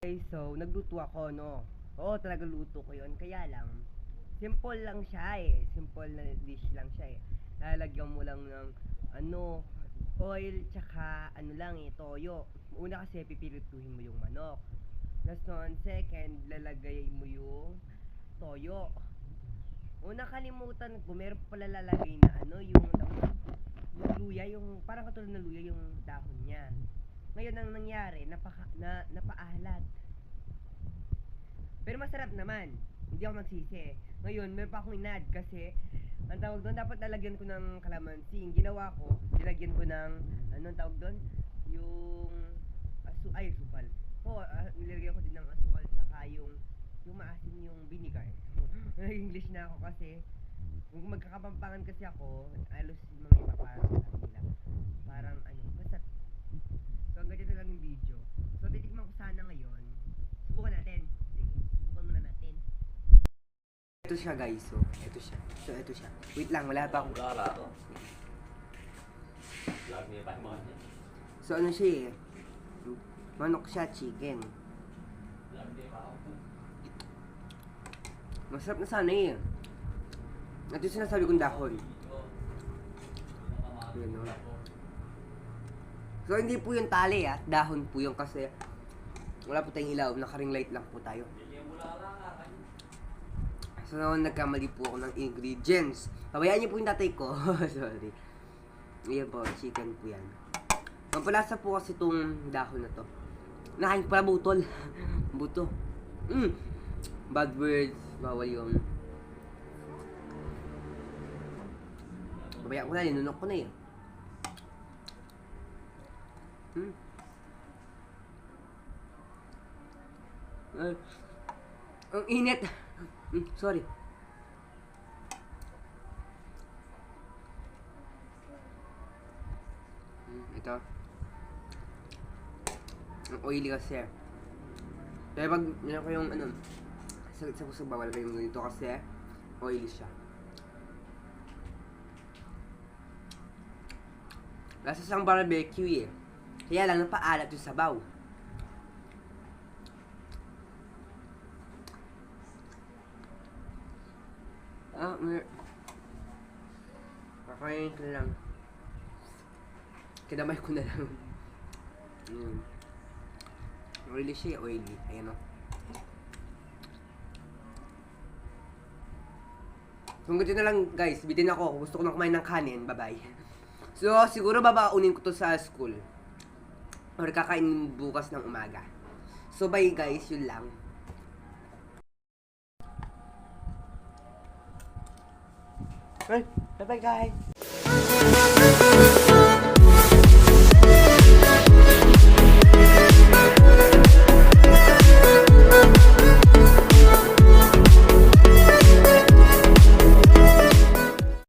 Okay, so nagluto ako, no? Oo, talaga luto ko yun. Kaya lang, simple lang siya eh. Simple na dish lang siya eh. Lalagyan mo lang ng ano, oil, tsaka ano lang eh, toyo. Una kasi pipirituhin mo yung manok. Tapos nun, second, lalagay mo yung toyo. Una kalimutan ko, meron pala lalagay na ano, yung luya, yung parang katulad ng luya yung dahon niya. Ngayon ang nangyari, napaalat. Pero masarap naman. Hindi ako magsisi. Ngayon, meron pa akong inad kasi ang tawag doon, dapat lalagyan ko ng kalamansi. Yung ginawa ko, nilagyan ko ng, anong tawag doon? Yung, asukal. Oo, nilagyan ko din ng asukal tsaka yung maasim yung vinegar. English na ako kasi, kung magkakapampangan kasi ako, alos yung mga iba parang sabi nila. Parang ano, basta. So, hanggang dito lang yung video. So, titikman ko sana ngayon. Subukan natin. Sige, subukan muna natin. Ito siya guys, so ito siya. So ito siya. Wait lang, wala pa akong So ano siya eh? Manok siya, chicken. Masarap na sana eh. Ito yung sinasabi kong dahon. Yan o. So hindi po yung tali ah, dahon po yung kasi wala po tayong ilaw, naka-ring light lang po tayo. So, nagkamali po ako ng ingredients. Pabayaan niyo po yung tatay ko. Sorry. Ayan po, chicken po yan. Mampalasa po kasi itong dahon na to. Nakain pala butol. Buto. Bad words. Bawal yun. Pabayaan ko na, linunok ko na yun. Ang init. Sorry. Ito. Ang oily kasi. Kaya pag meron ko yung ano, sa puso bawal kayong ganito kasi oily siya. Lasa siyang barbecue eh. Kaya lang napaalat yung sabaw. Kakain ko lang. Kinamay ko na lang. Oily siya, oily. Ayan o. So, hanggang na lang guys. Bitin ako. Gusto ko na kumain ng kanin. Bye-bye. So, siguro babaunin ko to sa school. Or kakainin bukas ng umaga. So, bye guys. Yun lang. Bye-bye guys.